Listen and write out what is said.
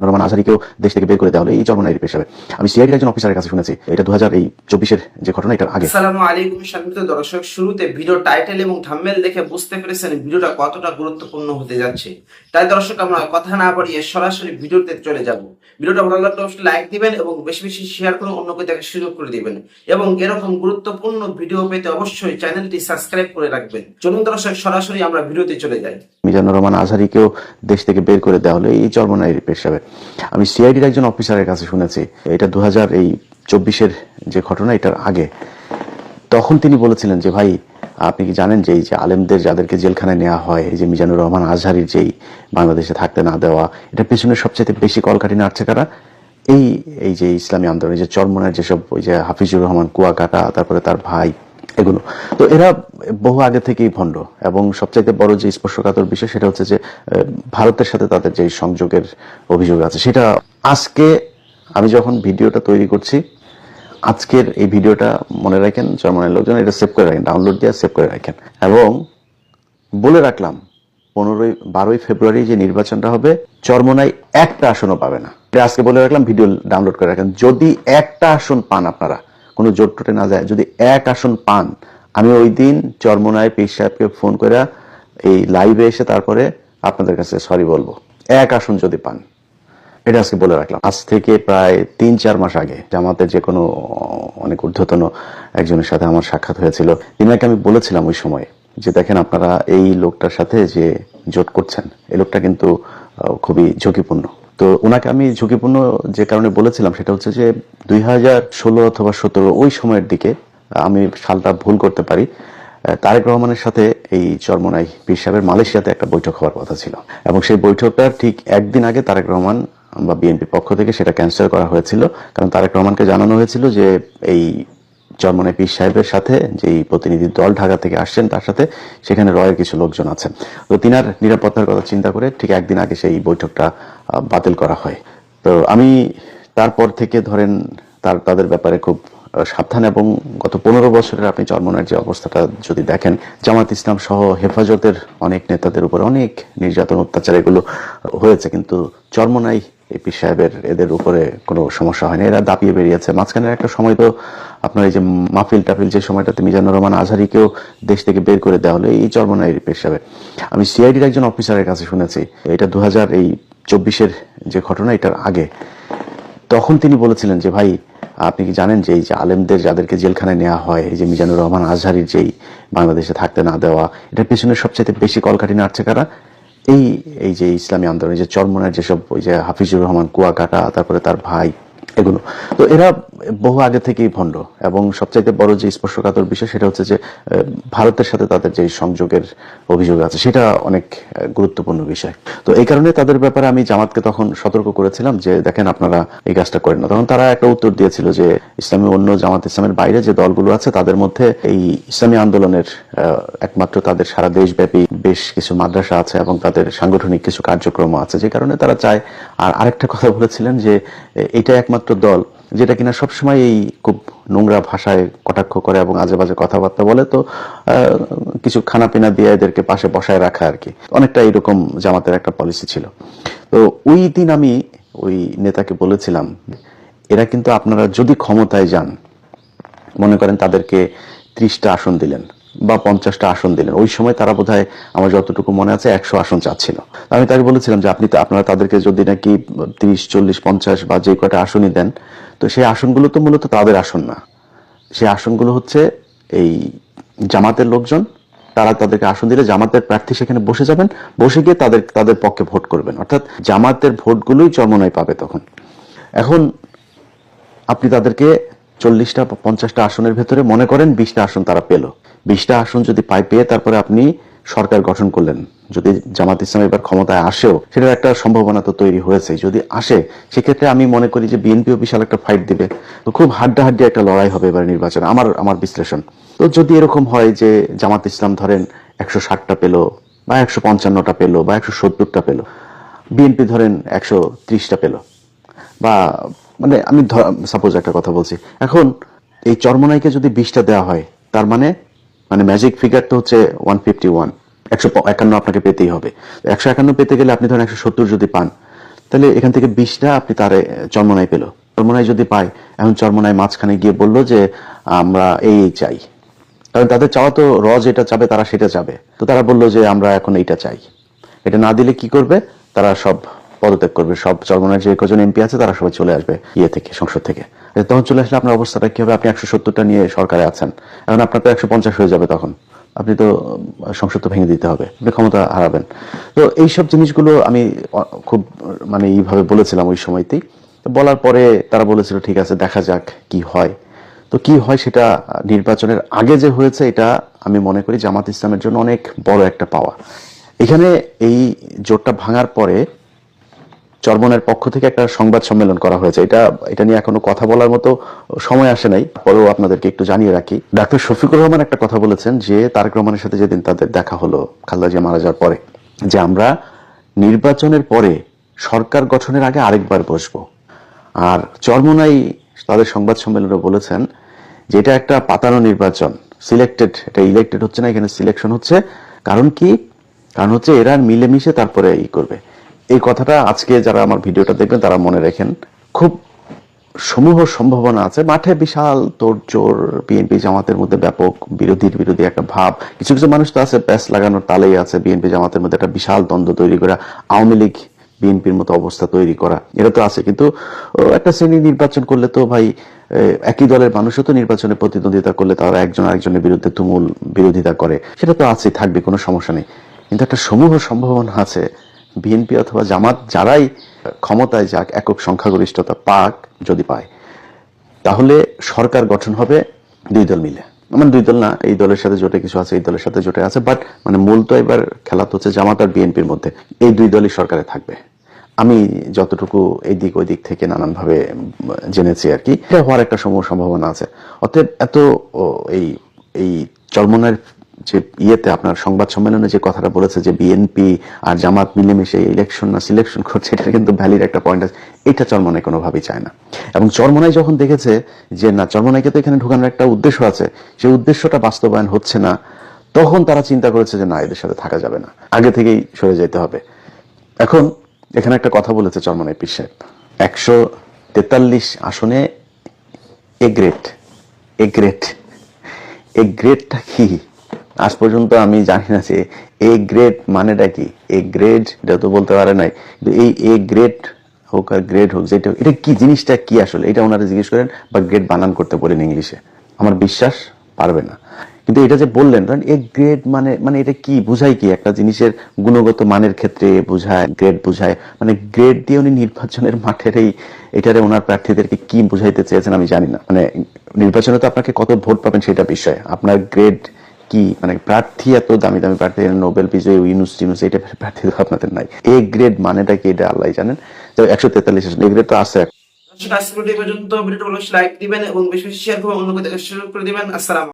রহমান আজহারিকেও দেশ থেকে বের করে দেওয়া হলো এই চরমনাইয়ের পেশাবে। আমি সিআইডির একজন অফিসারের কাছে শুনেছি, এটা 2024-এর যে ঘটনা, এটার আগে। আসসালামু আলাইকুম সম্মানিত দর্শক, শুরুতে ভিডিও টাইটেল এবং থাম্বনেল দেখে বুঝতে পেরেছেন ভিডিওটা কতটা গুরুত্বপূর্ণ হতে যাচ্ছে। তাই দর্শক, আমরা কথা না বাড়িয়ে সরাসরি ভিডিওতে চলে যাব। ভিডিওটা ভালো লাগলে অবশ্যই লাইক দিবেন এবং বেশি বেশি শেয়ার করে অন্যকে দেখার সুযোগ করে দিবেন, এবং এরকম গুরুত্বপূর্ণ ভিডিও পেতে অবশ্যই চ্যানেলটি সাবস্ক্রাইব করে রাখবেন। চলুন দর্শক, সরাসরি আমরা ভিডিওতে চলে যাই। মিজানুর রহমান আজহারিকেও দেশ থেকে বের করে দেওয়া হলো এই চরমনাইয়ের পেশাবে। আমি সিআইডির একজন অফিসারের কাছে শুনেছি, এটা 2024-এর যে ঘটনা, এটার আগে। তখন তিনি বলেছিলেন যে ভাই, আপনি কি জানেন যে এই যে আলেমদের যাদেরকে জেলখানায় নেওয়া হয়, এই যে মিজানুর রহমান আজহারির যেই বাংলাদেশে থাকতে না দেওয়া, এটা পেছনে সবচেয়ে বেশি কলকাঠি নাড়ছে কারা? এই যে ইসলামী আন্দোলন, যে চরমনাইয়ের যেসব ওই যে হাফিজুর রহমান কুয়াকাটা, তারপরে তার ভাই, এগুলো তো এরা বহু আগে থেকেই ভণ্ড। এবং সবচাইতে বড় যে স্পর্শকাতর বিষয় সেটা হচ্ছে যে ভারতের সাথে তাদের যে সংযোগের অভিযোগ আছে, সেটা আজকে আমি যখন ভিডিওটা তৈরি করছি, আজকের এই ভিডিওটা মনে রাখেন চরমনাইয়ের লোকজন, এটা সেভ করে রাখেন, ডাউনলোড দিয়ে সেভ করে রাখেন। এবং বলে রাখলাম 12ই ফেব্রুয়ারি যে নির্বাচনটা হবে, চরমনাই একটা আসনও পাবে না। আজকে বলে রাখলাম, ভিডিও ডাউনলোড করে রাখেন। যদি একটা আসন পান, আপনারা কোনো জোট টোটে না যায়, যদি এক আসন পান, আমি ওই দিন চরমনাই পীর সাহেবকে ফোন করে এই লাইভে এসে তারপরে আপনাদের কাছে সরি বলবো, এক আসন যদি পান। এটা আজকে বলে রাখলাম। আজ থেকে প্রায় 3-4 মাস আগে জামাতের যে কোনো অনেক ঊর্ধ্বতন একজনের সাথে আমার সাক্ষাৎ হয়েছিল। তিনাকে আমি বলেছিলাম ওই সময় যে দেখেন, আপনারা এই লোকটার সাথে যে জোট করছেন, এই লোকটা কিন্তু খুবই ঝুঁকিপূর্ণ। তো ওনাকে আমি ঝুঁকিপূর্ণ যে কারণে বলেছিলাম সেটা হচ্ছে যে 2016 অথবা 17 ওই সময়ের দিকে, আমি সালটা ভুল করতে পারি, তারেক রহমানের সাথে এই চরমনাই পীর সাহেবের মালয়েশিয়াতে একটা বৈঠক হওয়ার কথা ছিল। এবং সেই বৈঠকটার ঠিক একদিন আগে তারেক রহমান বা বিএনপির পক্ষ থেকে সেটা ক্যান্সেল করা হয়েছিল। কারণ তারেক রহমানকে জানানো হয়েছিল যে এই চরমনাই পীর সাহেবের সাথে যেই প্রতিনিধি দল ঢাকা থেকে আসছেন, তার সাথে সেখানে রয়ের কিছু লোকজন আছেন। তো তিনার নিরাপত্তার কথা চিন্তা করে ঠিক একদিন আগে সেই বৈঠকটা বাতিল করা হয়। তো আমি তারপর থেকে ধরেন তাদের ব্যাপারে খুব সাবধান। এবং গত 15 বছরের আপনি চরমনাইয়ের যে অবস্থাটা যদি দেখেন, জামাত ইসলাম সহ হেফাজতের অনেক নেতাদের উপর অনেক নির্যাতন অত্যাচার এগুলো হয়েছে, কিন্তু চরমনাই এই পীর সাহেবের এদের উপরে কোনো সমস্যা হয়নি, এরা দাপিয়ে বেরিয়েছে। মাঝখানের একটা সময় তো আপনার এই যে মাহফিল টাফিল, যে সময়টাতে মিজানুর রহমান আজহারিকেও দেশ থেকে বের করে দেওয়া হলো এই চরমনাইয়ের পীর সাহেবে। আমি সিআইডির একজন অফিসারের কাছে শুনেছি, এটা 2024-এর যে ঘটনা, এটার আগে। তখন তিনি বলেছিলেন যে ভাই, আপনি কি জানেন যে এই যে আলেমদের যাদেরকে জেলখানায় নেওয়া হয়, এই যে মিজানুর রহমান আজহারির যেই বাংলাদেশে থাকতে না দেওয়া, এটা পেছনে সবচেয়ে বেশি কলকাঠি নাড়ছে কারা? এই যে ইসলামী আন্দোলন, যে চরমনাইয়ের যেসব ওই যে হাফিজুর রহমান কুয়াকাটা, তারপরে তার ভাই, এগুলো তো এরা বহু আগে থেকেই ভণ্ড। এবং সবচাইতে বড় যে স্পর্শকাতর বিষয় সেটা হচ্ছে যে ভারতের সাথে তাদের যে সংযোগের অভিযোগ আছে, সেটা অনেক গুরুত্বপূর্ণ বিষয়। তো এই কারণে তাদের ব্যাপারে আমি জামাতকে তখন সতর্ক করেছিলাম যে দেখেন, আপনারা এই কাজটা করেন না। তখন তারা একটা উত্তর দিয়েছিল যে ইসলামী অন্য জামাত ইসলামের বাইরে যে দলগুলো আছে, তাদের মধ্যে এই ইসলামী আন্দোলনের একমাত্র তাদের সারা দেশব্যাপী বেশ কিছু মাদ্রাসা আছে এবং তাদের সাংগঠনিক কিছু কার্যক্রম আছে, যে কারণে তারা চায়। আর আরেকটা কথা বলেছিলেন যে এটা একমাত্র দল যেটা কিনা সবসময় এই খুব নোংরা ভাষায় কটাক্ষ করে এবং আজে বাজে কথাবার্তা বলে, তো কিছু খানা পিনা দিয়ে এদেরকে পাশে বসায় রাখা আর কি, অনেকটা এরকম জামাতের একটা পলিসি ছিল। তো ওই দিন আমি ওই নেতাকে বলেছিলাম, এরা কিন্তু আপনারা যদি ক্ষমতায় যান, মনে করেন তাদেরকে 30টা আসন দিলেন বা 50টা আসন দিলেন, ওই সময় তারা বোধহয় আমার যতটুকু মনে আছে 100 আসন চাচ্ছিল। আমি তাকে বলেছিলাম যে আপনারা তাদেরকে যদি নাকি 30, 40, 50 বা যে কটা আসনই দেন, তো সেই আসনগুলো তো মূলত তাদের আসন না, সেই আসনগুলো হচ্ছে এই জামাতের লোকজন, তারা তাদেরকে আসন দিলে জামাতের প্রার্থী সেখানে বসে যাবেন, বসে গিয়ে তাদের পক্ষে ভোট করবেন, অর্থাৎ জামাতের ভোটগুলোই চরমনাই পাবে তখন। এখন আপনি তাদেরকে 40টা বা 50টা আসনের ভেতরে মনে করেন 20টা আসন তারা পেল, 20টা আসন যদি পেয়ে তারপরে আপনি সরকার গঠন করলেন, যদি জামাত ইসলাম এবার ক্ষমতায় আসেও, সেটার একটা সম্ভাবনা তো তৈরি হয়েছে। যদি আসে, সেক্ষেত্রে আমি মনে করি যে বিএনপিও বিশাল একটা ফাইট দিবে, তো খুব হাড্ডাহাড্ডি একটা লড়াই হবে এবার নির্বাচনে, আমার বিশ্লেষণ। তো যদি এরকম হয় যে জামাত ইসলাম ধরেন 160টা পেল বা 155টা পেল বা 170টা পেল, বিএনপি ধরেন 130টা পেল, বা মানে আমি সাপোজ একটা কথা বলছি, এখন এই চরমনাইকে যদি 20টা দেওয়া হয়, তার মানে ম্যাজিক ফিগার তো হচ্ছে 151, 151 আপনাকে পেতেই হবে। 151 পেতে গেলে আপনি ধরেন 170 যদি পান, তাহলে এখান থেকে 20টা আপনি তারে চরমোনাই পেল। চরমোনাই যদি পায়, এখন চরমোনাই মাঝখানে গিয়ে বলল যে আমরা এই চাই, কারণ তাদের চাওয়া তো যেটা চাবে তারা সেটা চাবে। তো তারা বললো যে আমরা এখন এইটা চাই। এটা না দিলে কি করবে, তারা সব পদত্যাগ করবে, সব চরমোনাই যে কজন এমপি আছে তারা সবাই চলে আসবে থেকে, সংসদ থেকে। তখন চলে আসলে আপনার অবস্থাটা কি হবে? আপনি 170টা নিয়ে সরকারে আছেন, এখন আপনার তো 150 হয়ে যাবে, তখন আপনি তো সংসদ তো ভেঙে দিতে হবে, আপনি ক্ষমতা হারাবেন। তো এইসব জিনিসগুলো আমি খুব এইভাবে বলেছিলাম ওই সময়তেই। বলার পরে তারা বলেছিল ঠিক আছে দেখা যাক কি হয়। তো কি হয় সেটা নির্বাচনের আগে যে হয়েছে, এটা আমি মনে করি জামাত ইসলামের জন্য অনেক বড় একটা পাওয়া। এখানে এই জোটটা ভাঙার পরে চরমোনাইয়ের পক্ষ থেকে একটা সংবাদ সম্মেলন করা হয়েছে। এটা নিয়ে এখনো কথা বলার মতো সময় আসে নাই, পরেও আপনাদেরকে একটু জানিয়ে রাখি। ডাক্তার শফিকুর রহমান একটা কথা বলেছেন যে তারেক রহমানের সাথে যেদিন তাদের দেখা হলো খালেদা জিয়া মারা যাওয়ার পরে, যে আমরা নির্বাচনের পরে সরকার গঠনের আগে আরেকবার বসবো। আর চরমোনাই তাদের সংবাদ সম্মেলনে বলেছেন যে এটা একটা পাতানো নির্বাচন, সিলেক্টেড, এটা ইলেক্টেড হচ্ছে না, এখানে সিলেকশন হচ্ছে। কারণ কি? কারণ হচ্ছে এরা মিলেমিশে তারপরে করবে। এই কথাটা আজকে যারা আমার ভিডিওটা দেখবেন তারা মনে রাখেন। খুব সমূহ সম্ভাবনা আছে, মাঠে বিশাল তোড়জোড়, বিএনপি জামাতের মধ্যে ব্যাপক বিরোধী একটা ভাব। কিছু কিছু মানুষ তো আছে প্যাস লাগানোর তালেই আছে বিএনপি জামাতের মধ্যে একটা বিশাল দ্বন্দ্ব তৈরি করা, আওয়ামী লীগ বিএনপির মতো অবস্থা তৈরি করা, এটা তো আছে। কিন্তু একটা শ্রেণী নির্বাচন করলে তো ভাই একই দলের মানুষও তো নির্বাচনে প্রতিদ্বন্দ্বিতা করলে তারা একজন আরেকজনের বিরুদ্ধে তুমুল বিরোধিতা করে, সেটা তো আছে, থাকবে, কোনো সমস্যা নেই। কিন্তু একটা সমূহ সম্ভাবনা আছে বিএনপি অথবা জামাত যারাই ক্ষমতায় যাক, একক সংখ্যাগরিষ্ঠতা পাক, যদি পায় তাহলে সরকার গঠন হবে দুই দল মিলে। দুই দল না, এই দলের সাথে জোটে কিছু আছে, এই দলের সাথে জোটে আছে, বাট মূল তো এবার খেলা তো হচ্ছে জামাত আর বিএনপির মধ্যে। এই দুই দলই সরকারে থাকবে, আমি যতটুকু এই দিক ওই দিক থেকে নানান ভাবে জেনেছি আর কি। এটা হওয়ার একটা সম্ভাবনা আছে। অতএব এত এই এই চরমোনাইয়ের যে আপনার সংবাদ সম্মেলনে যে কথাটা বলেছে যে বিএনপি আর জামাত মিলেমিশে ইলেকশন না সিলেকশন করছে, এটা কিন্তু ভ্যালিড একটা পয়েন্ট আছে। এটা চরমোনাই কোনোভাবেই চায় না। এবং চরমোনাই যখন দেখেছে যে না, চরমোনাইকে তো এখানে ঢুকানোর একটা উদ্দেশ্য আছে, সেই উদ্দেশ্যটা বাস্তবায়ন হচ্ছে না, তখন তারা চিন্তা করেছে যে না, এদের সাথে থাকা যাবে না, আগে থেকেই সরে যেতে হবে। এখন এখানে একটা কথা বলেছে চরমোনাই পীর সাহেব, 143 আসনে এ গ্রেডটা কি আজ পর্যন্ত আমি জানি না যে এ গ্রেড মানেটা কি। এ গ্রেড এটা তো বলতে পারে নাই, কিন্তু এই এ গ্রেড হোক আর গ্রেড হোক, যেটা এটা কি জিনিসটা কি আসলে, এটা ওনারা জিজ্ঞেস করেন বা গ্রেড বানান করতে বলেন ইংলিশে, আমার বিশ্বাস পারবে না। কিন্তু এটা যে বললেন, কারণ এ গ্রেড মানে এটা কি বুঝায়, কি একটা জিনিসের গুণগত মানের ক্ষেত্রে বুঝায়, গ্রেড বুঝায়, গ্রেড দিয়ে উনি নির্বাচনের মাঠের এটারে ওনার প্রার্থীদেরকে কি বুঝাইতে চেয়েছেন আমি জানি না। নির্বাচনে তো আপনাকে কত ভোট পাবেন সেটা বিষয়, আপনার গ্রেড কি, প্রার্থী এত দামি দামি প্রার্থী, নোবেল বিজয়ী ইউনুস এটা প্রার্থী তো আপনাদের নাই। এ গ্রেড মানেটা কি এটা আল্লাহ জানেন। তো 143 এ গ্রেড তো আছে। আজকে পর্যন্ত ভিডিওটা লাইক দিবেন এবং বেশি বেশি শেয়ার করবেন, অন্যকে দেখা শুরু করে দিবেন। আসসালাম।